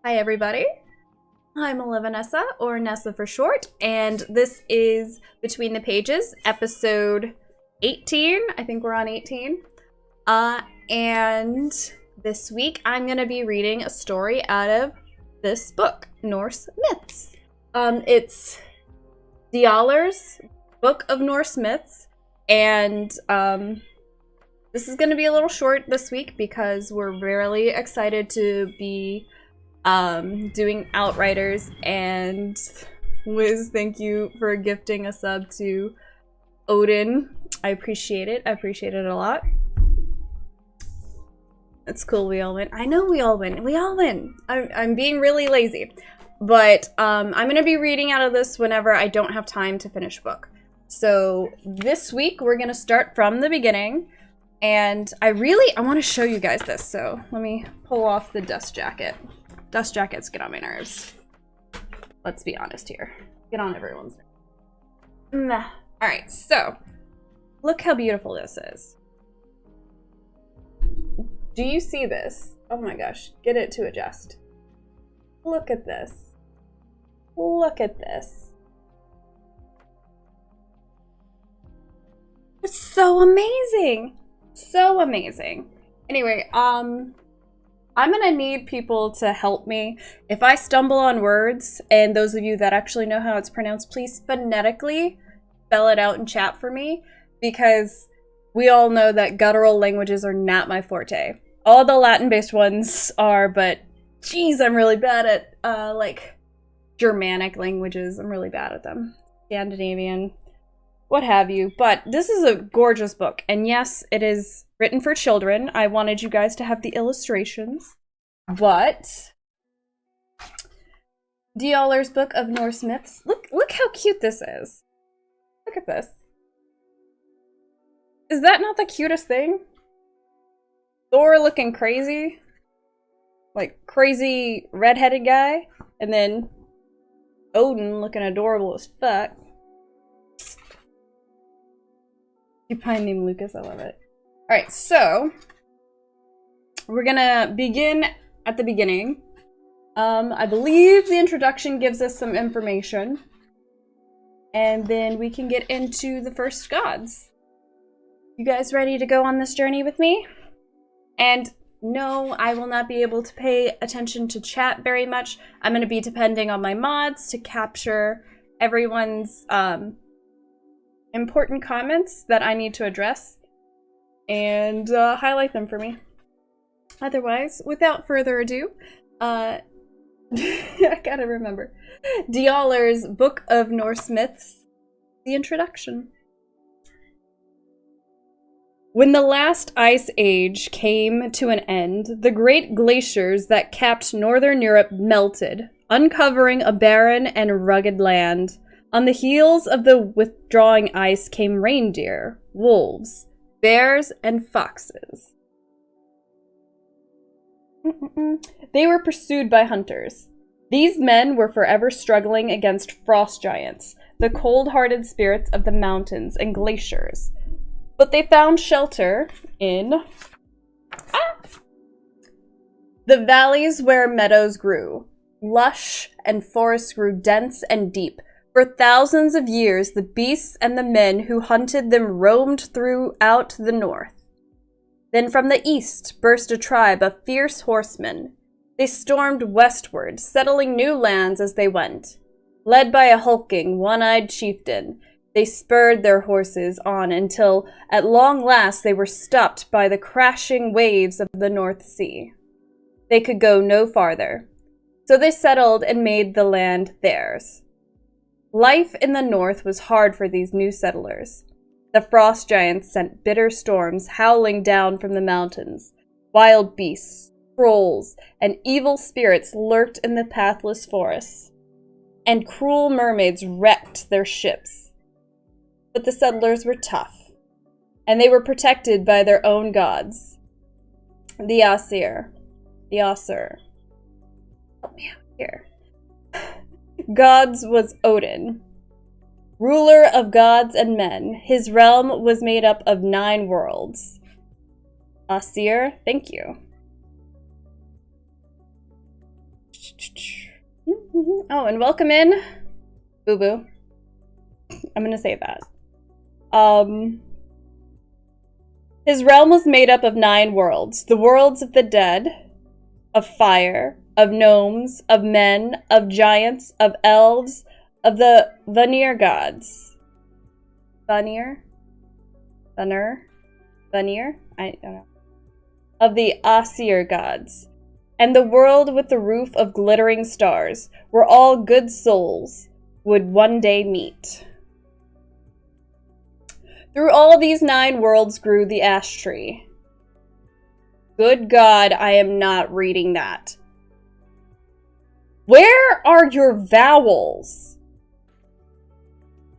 Hi everybody, I'm Vanessa, or Nessa for short, and this is Between the Pages, episode 18. I think we're on 18. And this week I'm going to be reading a story out of this book, Norse Myths. It's Dialar's Book of Norse Myths, and this is going to be a little short this week because we're really excited to be doing Outriders, and Wiz, thank you for gifting a sub to Odin. I appreciate it. I appreciate it a lot. It's cool we all win. I know we all win. We all win. I'm being really lazy. But I'm going to be reading out of this whenever I don't have time to finish a book. So this week we're going to start from the beginning. And I want to show you guys this. So let me pull off the dust jacket. Dust jackets get on my nerves. Let's be honest here. Get on everyone's nerves. Alright, so look how beautiful this is. Do you see this? Oh my gosh, get it to adjust. Look at this. Look at this. It's so amazing. So amazing. Anyway, I'm gonna need people to help me. If I stumble on words, and those of you that actually know how it's pronounced, please phonetically spell it out in chat for me, because we all know that guttural languages are not my forte. All the Latin-based ones are, but geez, I'm really bad at, like, Germanic languages. I'm really bad at them. Scandinavian, what have you. But this is a gorgeous book, and yes, it is written for children. I wanted you guys to have the illustrations, but Dialar's Book of Norse Myths. Look how cute this is. Look at this. Is that not the cutest thing? Thor looking crazy. Like, crazy redheaded guy. And then Odin looking adorable as fuck. You pine named Lucas, I love it. Alright, so we're gonna begin at the beginning. I believe the introduction gives us some information. And then we can get into the first gods. You guys ready to go on this journey with me? And no, I will not be able to pay attention to chat very much. I'm going to be depending on my mods to capture everyone's important comments that I need to address and highlight them for me. Otherwise, without further ado, I gotta remember. Dialar's Book of Norse Myths, the introduction. When the last ice age came to an end, the great glaciers that capped northern Europe melted, uncovering a barren and rugged land. On the heels of the withdrawing ice came reindeer, wolves, bears, and foxes. They were pursued by hunters. These men were forever struggling against frost giants, the cold-hearted spirits of the mountains and glaciers. But they found shelter in the valleys where meadows grew. Lush and forests grew dense and deep. For thousands of years, the beasts and the men who hunted them roamed throughout the north. Then from the east burst a tribe of fierce horsemen. They stormed westward, settling new lands as they went. Led by a hulking, one-eyed chieftain, they spurred their horses on until, at long last, they were stopped by the crashing waves of the North Sea. They could go no farther, so they settled and made the land theirs. Life in the north was hard for these new settlers. The frost giants sent bitter storms howling down from the mountains. Wild beasts, trolls, and evil spirits lurked in the pathless forests, and cruel mermaids wrecked their ships. But the settlers were tough, and they were protected by their own gods. The Aesir. Help me out here. Gods was Odin. Ruler of gods and men, his realm was made up of 9 worlds. Aesir, thank you. Oh, and welcome in, Boo Boo. I'm gonna say that. His realm was made up of 9 worlds. The worlds of the dead, of fire, of gnomes, of men, of giants, of elves, of the Vanir gods. Vanir? I don't know. Of the Aesir gods. And the world with the roof of glittering stars, where all good souls would one day meet. Through all these 9 worlds grew the ash tree. Good God, I am not reading that. Where are your vowels?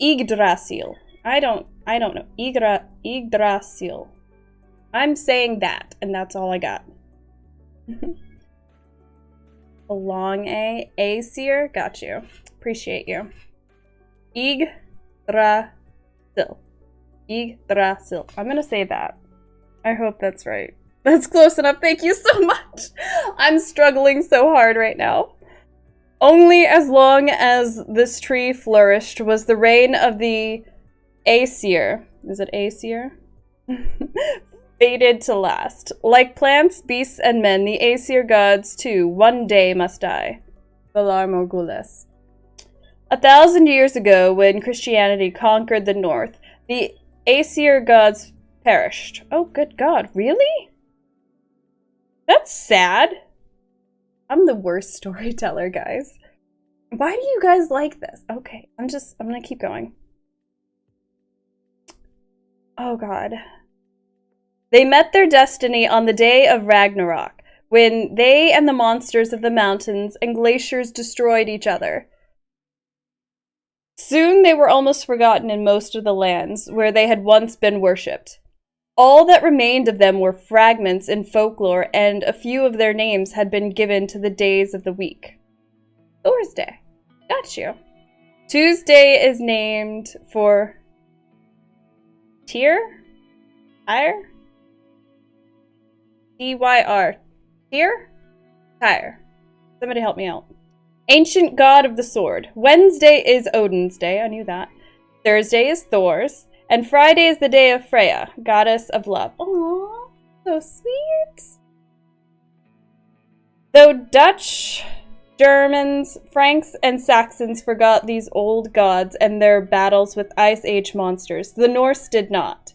Yggdrasil. I don't know. Yggdrasil. I'm saying that, and that's all I got. A long A. Aesir. Got you. Appreciate you. Yggdrasil. Yggdrasil. I'm gonna say that. I hope that's right. That's close enough. Thank you so much. I'm struggling so hard right now. Only as long as this tree flourished was the reign of the Aesir. Is it Aesir? Fated to last. Like plants, beasts, and men, the Aesir gods, too, one day must die. Valar Morghulis. 1,000 years ago, when Christianity conquered the north, the Aesir gods perished. Oh, good God. Really? That's sad. I'm the worst storyteller, guys. Why do you guys like this? Okay, I'm gonna keep going. Oh, God. They met their destiny on the day of Ragnarok, when they and the monsters of the mountains and glaciers destroyed each other. Soon they were almost forgotten in most of the lands where they had once been worshipped. All that remained of them were fragments in folklore, and a few of their names had been given to the days of the week. Thursday. Got you. Tuesday is named for Tyr? Tyr? Tyr. Tyr? Tyr. Somebody help me out. Ancient god of the sword. Wednesday is Odin's day. I knew that. Thursday is Thor's. And Friday is the day of Freya, goddess of love. Aww, so sweet. Though Dutch, Germans, Franks, and Saxons forgot these old gods and their battles with Ice Age monsters, the Norse did not.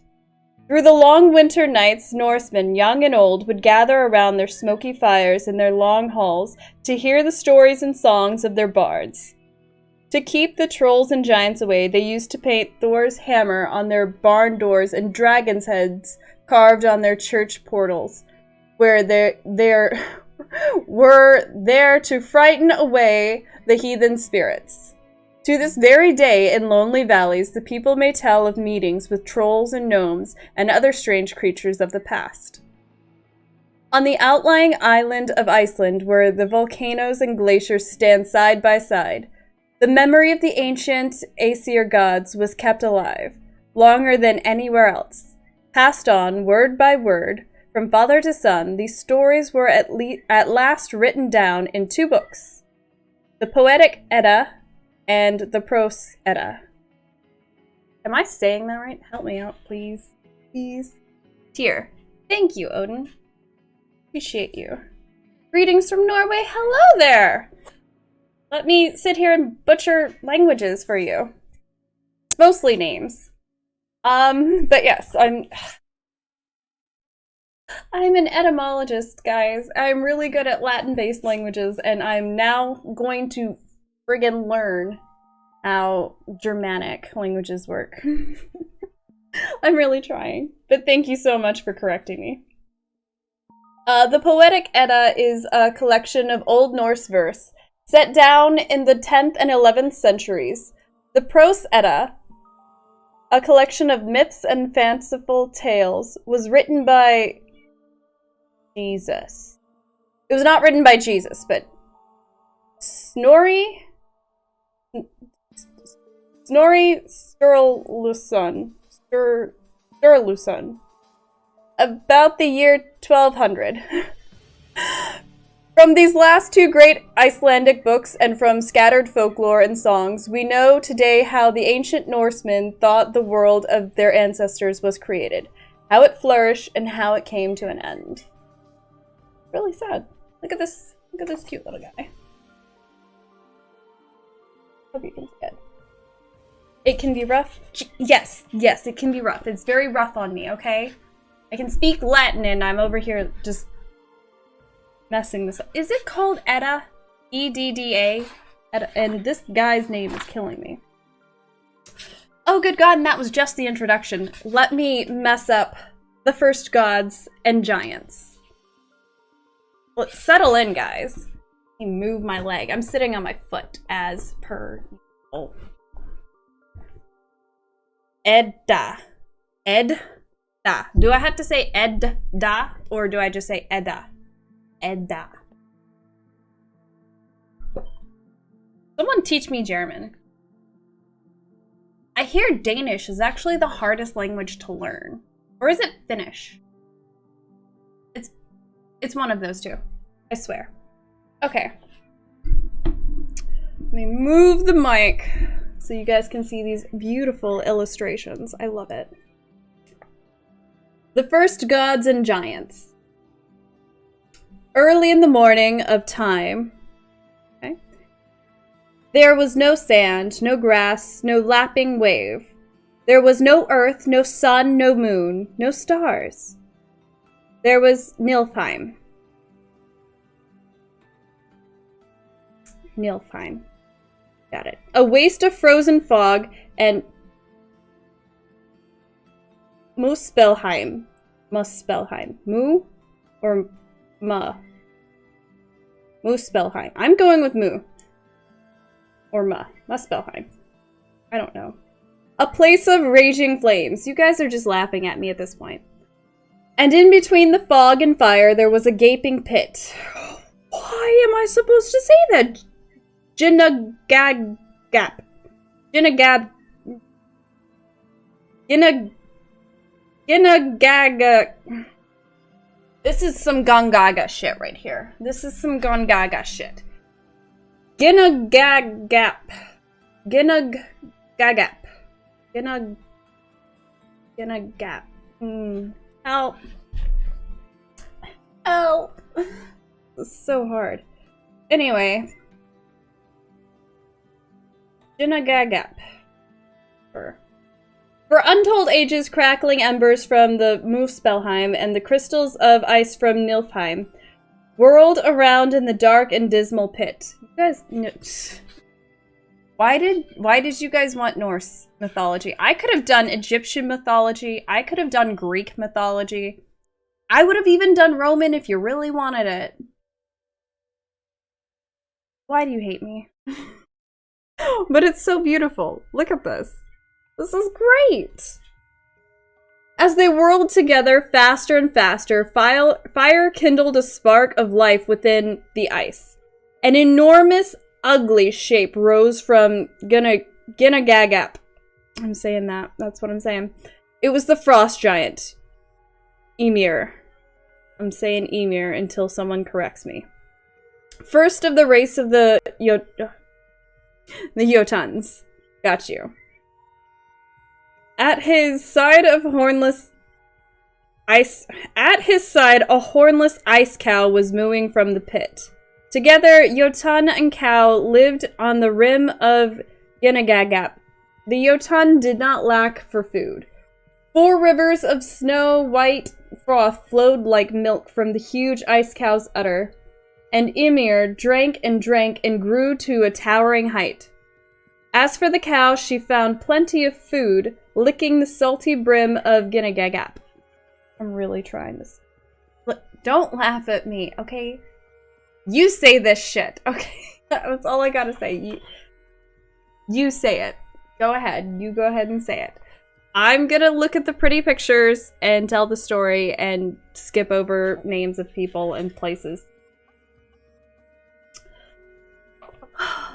Through the long winter nights, Norsemen, young and old, would gather around their smoky fires in their long halls to hear the stories and songs of their bards. To keep the trolls and giants away, they used to paint Thor's hammer on their barn doors and dragons' heads carved on their church portals, where they were there to frighten away the heathen spirits. To this very day, in lonely valleys, the people may tell of meetings with trolls and gnomes and other strange creatures of the past. On the outlying island of Iceland, where the volcanoes and glaciers stand side by side, the memory of the ancient Aesir gods was kept alive, longer than anywhere else. Passed on, word by word, from father to son, these stories were at last written down in 2 books, the Poetic Edda and the Prose Edda. Am I saying that right? Help me out, please. Please. Tyr. Thank you, Odin. Appreciate you. Greetings from Norway. Hello there! Let me sit here and butcher languages for you. It's mostly names. But yes, I'm an etymologist, guys. I'm really good at Latin-based languages, and I'm now going to friggin' learn how Germanic languages work. I'm really trying, but thank you so much for correcting me. The Poetic Edda is a collection of Old Norse verse set down in the 10th and 11th centuries. The Prose Edda, a collection of myths and fanciful tales, was written by Jesus. It was not written by Jesus, but Snorri Sturluson. About the year 1200. From these last two great Icelandic books and from scattered folklore and songs, we know today how the ancient Norsemen thought the world of their ancestors was created, how it flourished, and how it came to an end. Really sad. Look at this cute little guy. Hope you can see it. It can be rough. Yes, it can be rough. It's very rough on me, okay? I can speak Latin and I'm over here just messing this up. Is it called Edda? E-D-D-A? And this guy's name is killing me. Oh, good God, and that was just the introduction. Let me mess up the first gods and giants. Let's settle in, guys. Let me move my leg. I'm sitting on my foot as per usual. Edda. Edda. Do I have to say Edda or do I just say Edda? Edda. Someone teach me German. I hear Danish is actually the hardest language to learn. Or is it Finnish? It's one of those two. I swear. Okay. Let me move the mic so you guys can see these beautiful illustrations. I love it. The first gods and giants. Early in the morning of time, okay, there was no sand, no grass, no lapping wave. There was no earth, no sun, no moon, no stars. There was Niflheim. Niflheim. Got it. A waste of frozen fog and Muspelheim. Muspelheim. Mu or ma? Muspelheim. I'm going with Mu. Or ma. Muspelheim. I don't know. A place of raging flames. You guys are just laughing at me at this point. And in between the fog and fire, there was a gaping pit. Why am I supposed to say that? Ginnagagap. Ginnagaga. This is some Gongaga shit right here. This is some Gongaga shit. Ginnagagap. Ginnagagap. Ginnagap. Help. Help. This is so hard. Anyway. Ginnagagap. For untold ages, crackling embers from the Muspelheim and the crystals of ice from Niflheim whirled around in the dark and dismal pit. You guys, why did you guys want Norse mythology? I could have done Egyptian mythology. I could have done Greek mythology. I would have even done Roman if you really wanted it. Why do you hate me? But it's so beautiful. Look at this. This is great! As they whirled together faster and faster, fire kindled a spark of life within the ice. An enormous, ugly shape rose from Ginnagagap. I'm saying that. That's what I'm saying. It was the frost giant. Ymir. I'm saying Ymir until someone corrects me. First of the race of the Jotuns. Got you. At his side, a hornless ice cow was mooing from the pit. Together, Jotun and cow lived on the rim of Ginnagagap. The Jotun did not lack for food. 4 rivers of snow-white froth flowed like milk from the huge ice cow's udder, and Ymir drank and drank and grew to a towering height. As for the cow, she found plenty of food, licking the salty brim of Ginnagagap. I'm really trying this. Look, don't laugh at me, okay? You say this shit, okay? That's all I gotta say. You say it. Go ahead. You go ahead and say it. I'm gonna look at the pretty pictures and tell the story and skip over names of people and places.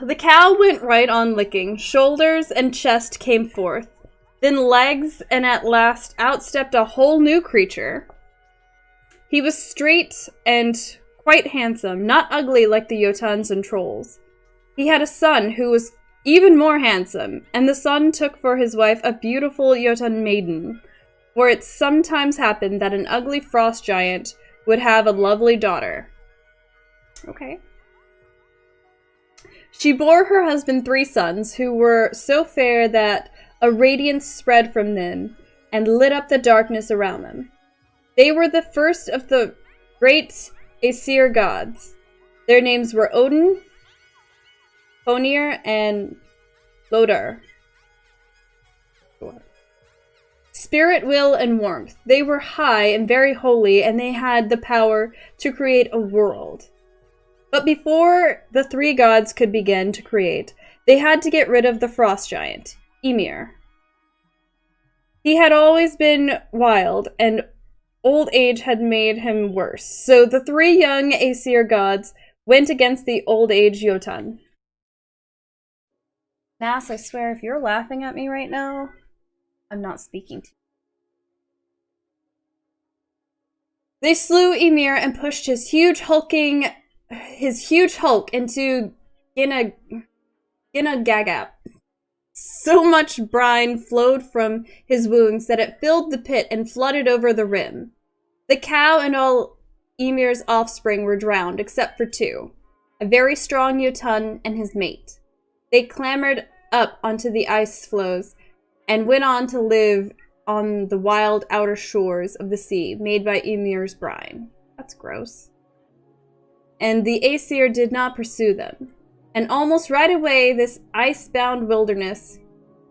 The cow went right on licking. Shoulders and chest came forth. Then legs, and at last out stepped a whole new creature. He was straight and quite handsome, not ugly like the Jotuns and trolls. He had a son who was even more handsome, and the son took for his wife a beautiful Jotun maiden, for it sometimes happened that an ugly frost giant would have a lovely daughter. Okay. She bore her husband 3 sons, who were so fair that a radiance spread from them and lit up the darkness around them. They were the first of the great Aesir gods. Their names were Odin, Honir, and Lodar. Spirit, will, and warmth. They were high and very holy, and they had the power to create a world. But before the 3 gods could begin to create, they had to get rid of the frost giant, Ymir. He had always been wild, and old age had made him worse. So the 3 young Aesir gods went against the old age Jotun. Nass, I swear, if you're laughing at me right now, I'm not speaking to you. They slew Ymir and pushed his huge hulk into Ginnagagap. So much brine flowed from his wounds that it filled the pit and flooded over the rim. The cow and all Ymir's offspring were drowned, except for 2, a very strong Jotun and his mate. They clambered up onto the ice floes and went on to live on the wild outer shores of the sea made by Ymir's brine. That's gross. And the Aesir did not pursue them. And almost right away, this ice-bound wilderness,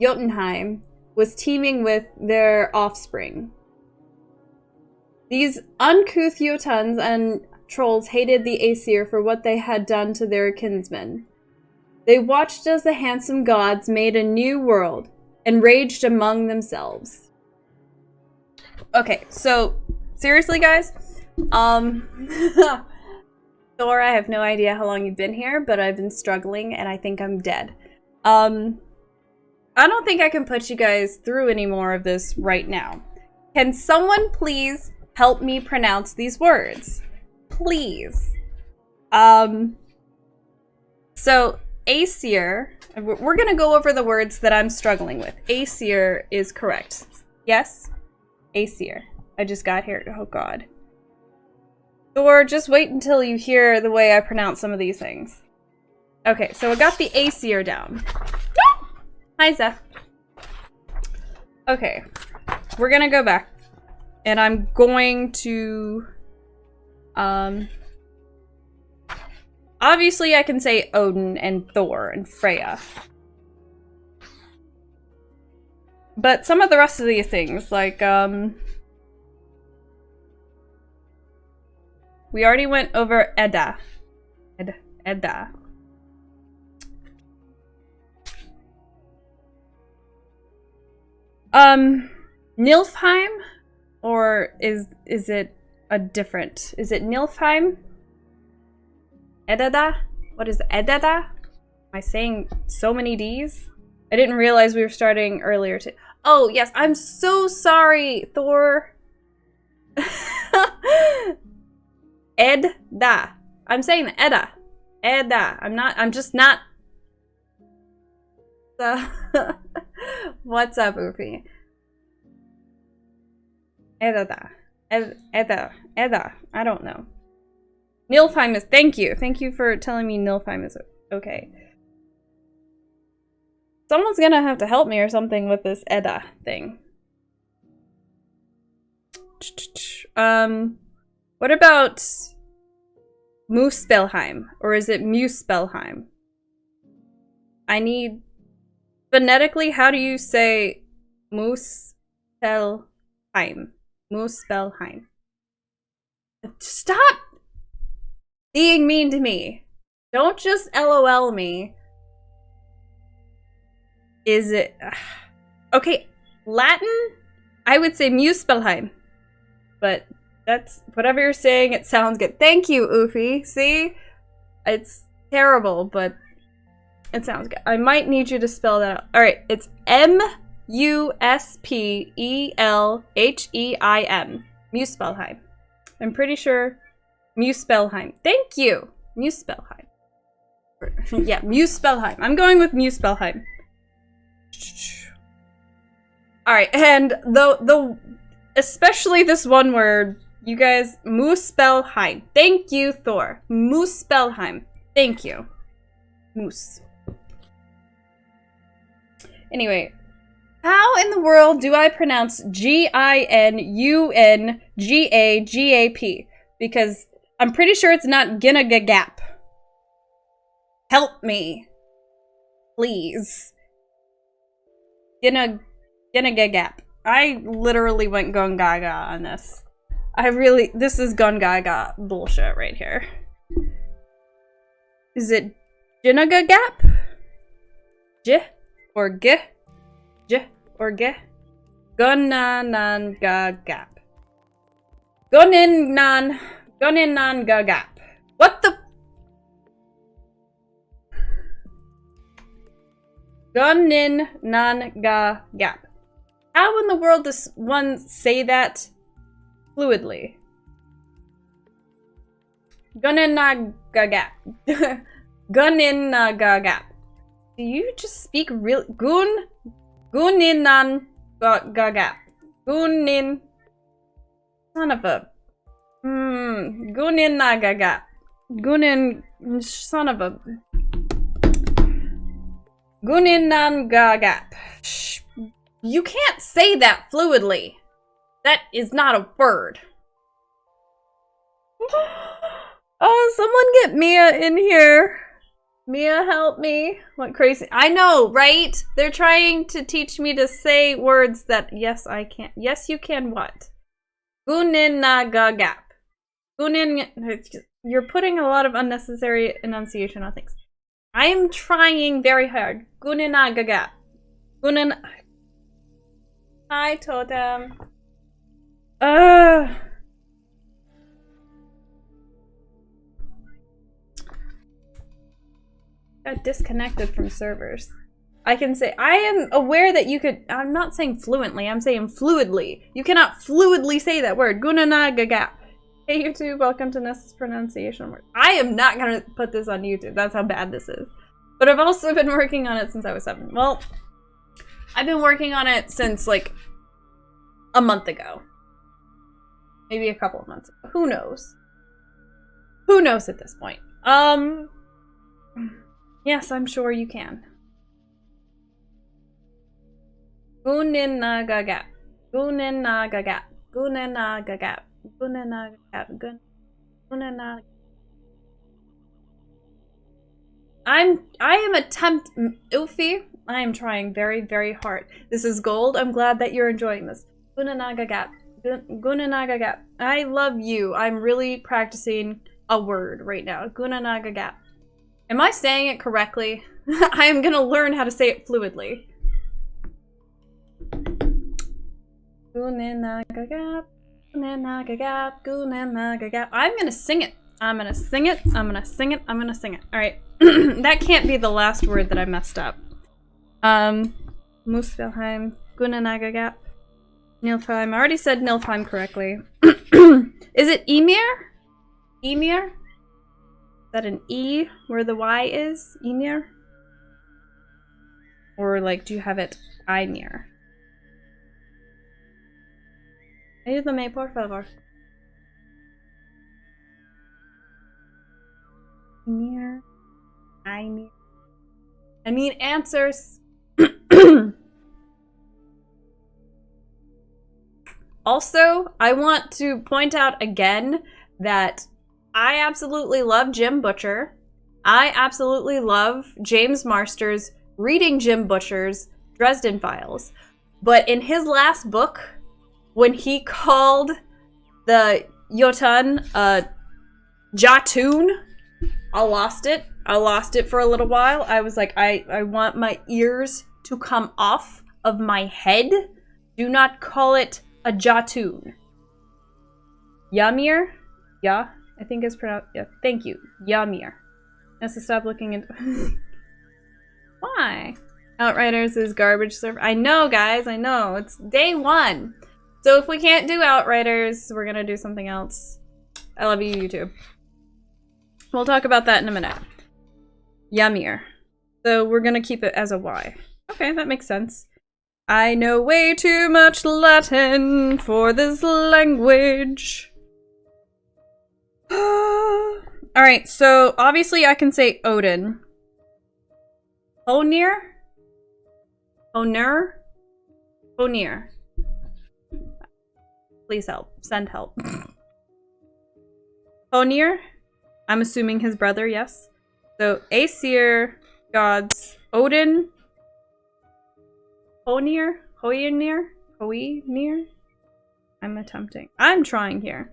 Jotunheim, was teeming with their offspring. These uncouth Jotuns and trolls hated the Aesir for what they had done to their kinsmen. They watched as the handsome gods made a new world and raged among themselves. Okay, so seriously, guys, Thor, I have no idea how long you've been here, but I've been struggling and I think I'm dead. I don't think I can put you guys through any more of this right now. Can someone please help me pronounce these words? Please. So Aesir, we're gonna go over the words that I'm struggling with. Aesir is correct. Yes? Aesir. I just got here. Oh god. Thor, just wait until you hear the way I pronounce some of these things. Okay, so I got the Aesir down. Hi, Zeph. Okay, we're gonna go back. And I'm going to... obviously, I can say Odin and Thor and Freya. But some of the rest of these things, like, we already went over Edda. Edda. Nilfheim? Or is it a different? Is it Nilfheim? Edda? What is Edda? Am I saying so many D's? I didn't realize we were starting earlier to... Oh, yes, I'm so sorry, Thor. Edda. I'm saying the Edda. Edda. I'm just not... What's up, Oofy? Edda. Edda. I don't know. Nilfheim is... Thank you. Thank you for telling me Nilfheim is okay. Someone's gonna have to help me or something with this Edda thing. What about Muspelheim? Or is it Muspelheim? I need... Phonetically, how do you say Muspelheim? Muspelheim. Stop being mean to me. Don't just LOL me. Is it... Okay, Latin? I would say Muspelheim. But that's... Whatever you're saying, it sounds good. Thank you, Oofy. See? It's terrible, but it sounds good. I might need you to spell that out. Alright, it's M-U-S-P-E-L-H-E-I-M. Muspelheim. I'm pretty sure Muspelheim. Thank you. Muspelheim. Yeah, Muspelheim. I'm going with Muspelheim. Alright, and especially this one word, you guys, Muspelheim. Thank you, Thor. Muspelheim. Thank you. Moose. Anyway, how in the world do I pronounce Ginungagap? Because I'm pretty sure it's not Ginnagagap. Help me. Please. Ginnagagap. I literally went gun-gaga on this. This is gun-gaga bullshit right here. Is it Ginnagagap? J or G? J or G? Gunnangagap. Gunnangagap. What the? Gunnangagap. How in the world does one say that fluidly? Gunnangagap. Gunnangagap. Do you just speak real? Gunnangagap. Gunnin. Son of a. Gunnangagap. Gunnin. Son of a. Gunnangagap. You can't say that fluidly. That is not a word. Oh, someone get Mia in here. Mia, help me. What crazy. I know, right? They're trying to teach me to say words that, yes, I can. Yes, you can what? Gunnangagap. You're putting a lot of unnecessary enunciation on things. I am trying very hard. Gunnangagap. Hi, Totem. Got disconnected from servers. I can say, I am aware that you could, I'm not saying fluently, I'm saying fluidly. You cannot fluidly say that word. Gunnangagap. Hey YouTube, welcome to Nessa's pronunciation word. I am not gonna put this on YouTube. That's how bad this is. But I've also been working on it since I was 7. Well, I've been working on it since like a month ago. Maybe a couple of months ago. Who knows? Who knows at this point? Yes, I'm sure you can. Gunnangagap. Gunnangagap. Gunnangagap. Gunnangagap. Gunnangagap. I am Ufi. I am trying very, very hard. This is gold. I'm glad that you're enjoying this. Gunnangagap. Gunnangagap. I love you. I'm really practicing a word right now. Gunnangagap. Am I saying it correctly? I am gonna learn how to say it fluidly. Gunnangagap. Gunnangagap. Gunnangagap. I'm gonna sing it. I'm gonna sing it. I'm gonna sing it. I'm gonna sing it. Alright. That can't be the last word that I messed up. Muspelheim. Gunnangagap. Nilfheim. I already said Nilfheim correctly. Is it Emir? Emir? Is that an E where the Y is? Emir? Or like, do you have it Imir? Ayúdame, por favor. Emir. Imir. I need answers. Also, I want to point out again that I absolutely love Jim Butcher. I absolutely love James Marsters reading Jim Butcher's Dresden Files. But in his last book, when he called the Jotun Jatoon, I lost it. I lost it for a little while. I was like, I want my ears to come off of my head. Do not call it a Jatoon. Ymir? Yeah, I think it's pronounced. Yeah, thank you. Ymir. Has to stop looking into. Why? Outriders is garbage server. I know, guys. I know. It's day 1. So if we can't do Outriders, we're gonna do something else. I love you, YouTube. We'll talk about that in a minute. Ymir. So we're gonna keep it as a Y. Okay, that makes sense. I know way too much Latin for this language. Alright, so obviously I can say Odin. Honir? Honir? Honir. Please help. Send help. Honir? I'm assuming his brother, yes. So Aesir gods. Odin. Honir? Hoynir? Hoynir? I'm attempting. I'm trying here.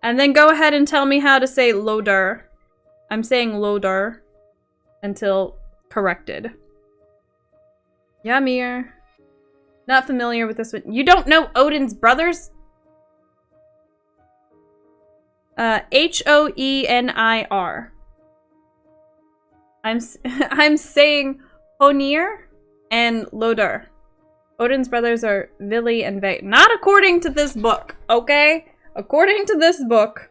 And then go ahead and tell me how to say Lodar. I'm saying Lodar until corrected. Ymir. Not familiar with this one. You don't know Odin's brothers? Hoenir. I'm saying Honir and Lodar. Odin's brothers are Vili and Ve. Not according to this book, okay? According to this book,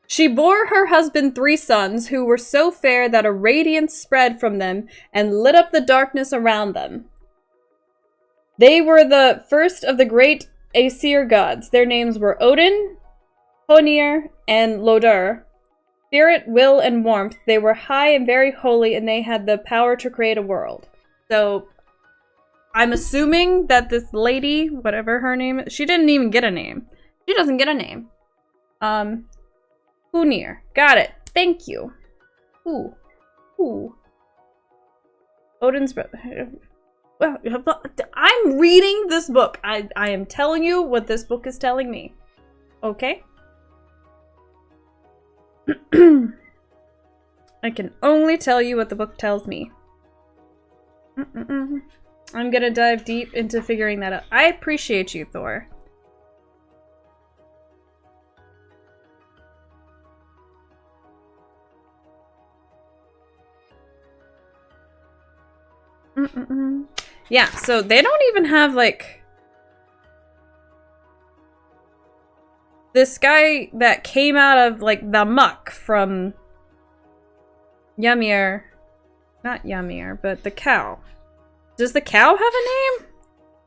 she bore her husband 3 sons who were so fair that a radiance spread from them and lit up the darkness around them. They were the first of the great Aesir gods. Their names were Odin, Honir, and Lodar. Spirit, will, and warmth. They were high and very holy, and they had the power to create a world. So, I'm assuming that this lady, whatever her name is, she didn't even get a name. She doesn't get a name. Hunir. Got it. Thank you. Ooh. Odin's brother. Well, I'm reading this book. I am telling you what this book is telling me. Okay? I can only tell you what the book tells me. I'm gonna dive deep into figuring that out. I appreciate you, Thor. Yeah, so they don't even have, like, this guy that came out of, like, the muck from Ymir. Not Ymir, but the cow. Does the cow have a name?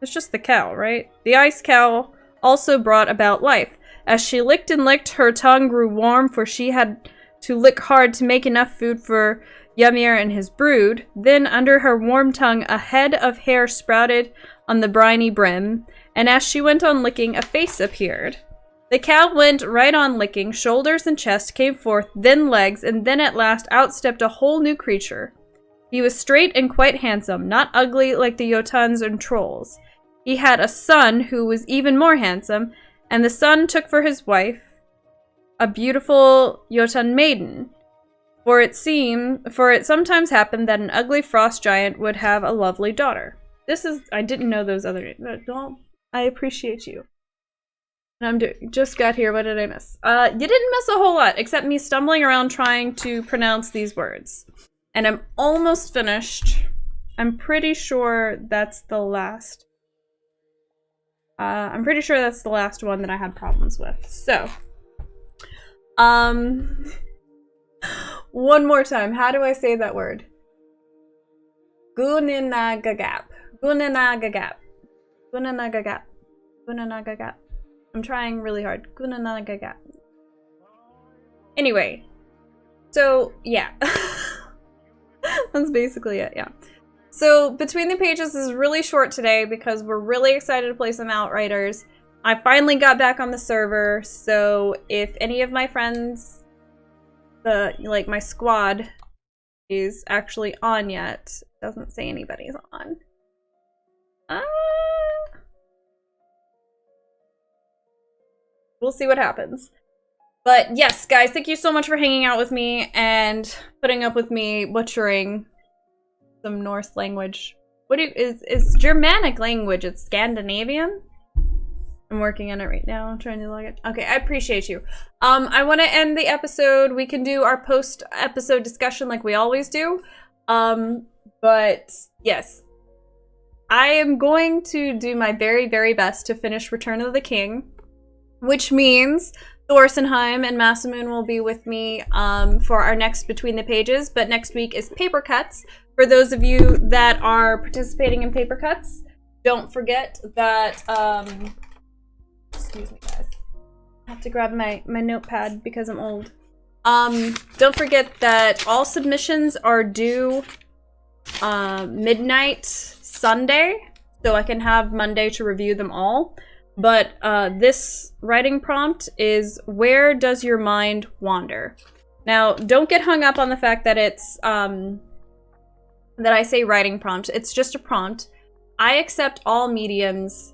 It's just the cow, right? The ice cow also brought about life. As she licked and licked, her tongue grew warm, for she had to lick hard to make enough food for Ymir and his brood. Then under her warm tongue a head of hair sprouted on the briny brim, and as she went on licking, a face appeared. The cow went right on licking. Shoulders and chest came forth, then legs, and then at last out stepped a whole new creature. He was straight and quite handsome, not ugly like the Jotuns and trolls. He had a son who was even more handsome, and the son took for his wife a beautiful Jotun maiden. For it sometimes happened that an ugly frost giant would have a lovely daughter. I didn't know those other names. I appreciate you. And just got here, what did I miss? You didn't miss a whole lot, except me stumbling around trying to pronounce these words. And I'm almost finished. I'm pretty sure that's the last. I'm pretty sure that's the last one that I had problems with. So, one more time. How do I say that word? Guninagagap. Guninagagap. Guninagagap. Guninagagap. I'm trying really hard. Guninagagap. Anyway. So, yeah. That's basically it, yeah. So, Between the Pages is really short today because we're really excited to play some Outriders. I finally got back on the server, so if any of my friends, my squad, is actually on yet, doesn't say anybody's on. We'll see what happens. But yes, guys, thank you so much for hanging out with me and putting up with me butchering some Norse language. Is Germanic language? It's Scandinavian? I'm working on it right now. I'm trying to log it. Okay, I appreciate you. I want to end the episode. We can do our post-episode discussion like we always do. But yes, I am going to do my very, very best to finish Return of the King, which means Thorsenheim and Masamune will be with me for our next Between the Pages, but next week is Paper Cuts. For those of you that are participating in Paper Cuts, don't forget that, excuse me guys, I have to grab my notepad because I'm old. Don't forget that all submissions are due midnight Sunday, so I can have Monday to review them all. But this writing prompt is, where does your mind wander? Now, don't get hung up on the fact that it's, that I say writing prompt. It's just a prompt. I accept all mediums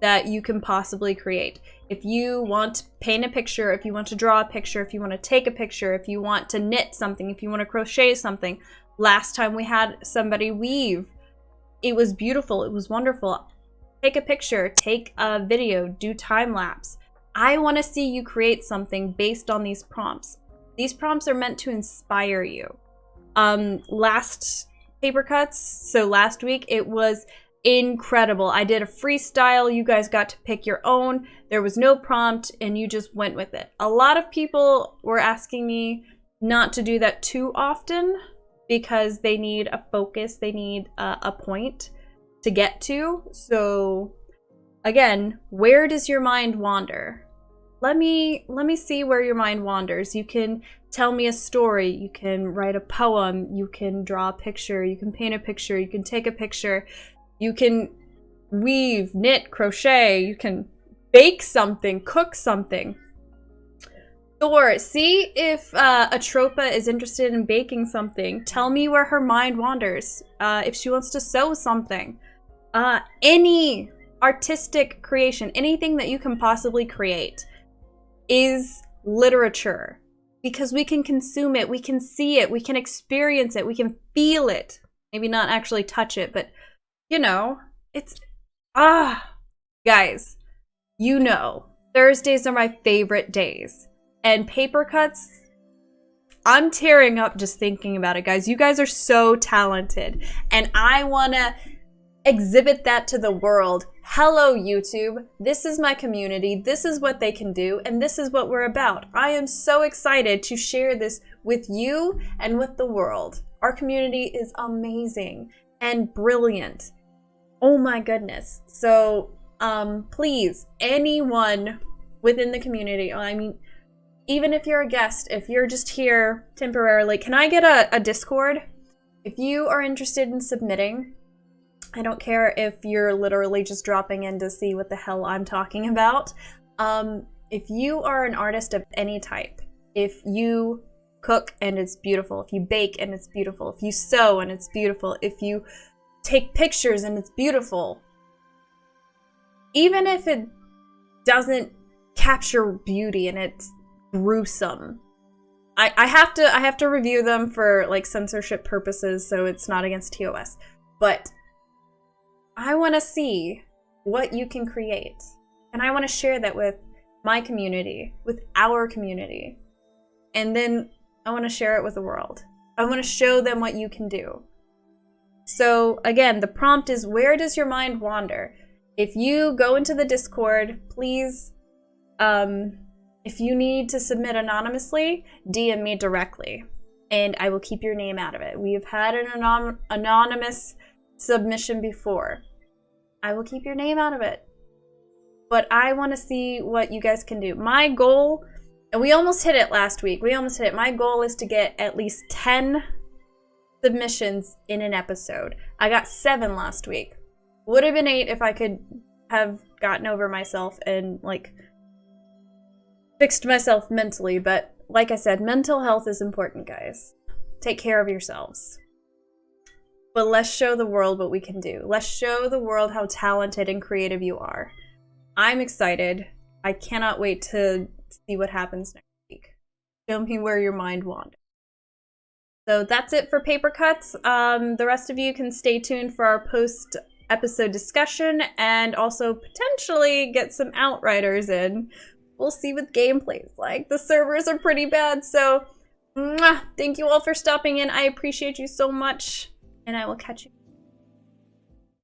that you can possibly create. If you want to paint a picture, if you want to draw a picture, if you want to take a picture, if you want to knit something, if you want to crochet something. Last time we had somebody weave. It was beautiful. It was wonderful. Take a picture, take a video, do time lapse. I want to see you create something based on these prompts. These prompts are meant to inspire you. Last Paper Cuts, so last week, it was incredible. I did a freestyle. You guys got to pick your own. There was no prompt and you just went with it. A lot of people were asking me not to do that too often because they need a focus. They need a point to get to. So again, where does your mind wander? Let me see where your mind wanders. You can tell me a story, you can write a poem, you can draw a picture, you can paint a picture, you can take a picture, you can weave, knit, crochet, you can bake something, cook something. Or see if Atropa is interested in baking something. Tell me where her mind wanders. If she wants to sew something. Any artistic creation, anything that you can possibly create is literature. Because we can consume it, we can see it, we can experience it, we can feel it. Maybe not actually touch it, but you know, it's, guys, you know, Thursdays are my favorite days. And Paper Cuts, I'm tearing up just thinking about it, guys. You guys are so talented. And I want to exhibit that to the world. Hello, YouTube. This is my community. This is what they can do. And this is what we're about. I am so excited to share this with you and with the world. Our community is amazing and brilliant. Oh my goodness. So, please, anyone within the community, I mean, even if you're a guest, if you're just here temporarily, can I get a Discord? If you are interested in submitting, I don't care if you're literally just dropping in to see what the hell I'm talking about. If you are an artist of any type, if you cook and it's beautiful, if you bake and it's beautiful, if you sew and it's beautiful, if you take pictures and it's beautiful, even if it doesn't capture beauty and it's gruesome, I have to review them for like censorship purposes, so it's not against TOS, but I want to see what you can create, and I want to share that with my community, with our community, and then I want to share it with the world. I want to show them what you can do. So again, the prompt is, where does your mind wander? If you go into the Discord, please, if you need to submit anonymously, DM me directly, and I will keep your name out of it. We have had an anonymous submission before. I will keep your name out of it. But I want to see what you guys can do. My goal, and we almost hit it last week. We almost hit it. My goal is to get at least 10 submissions in an episode. I got 7 last week. Would have been 8 if I could have gotten over myself and like fixed myself mentally, but like I said, mental health is important, guys. Take care of yourselves. But let's show the world what we can do. Let's show the world how talented and creative you are. I'm excited. I cannot wait to see what happens next week. Show me where your mind wanders. So that's it for Paper Cuts. The rest of you can stay tuned for our post-episode discussion and also potentially get some Outriders in. We'll see what gameplay's like. The servers are pretty bad, so thank you all for stopping in. I appreciate you so much, and I will catch you.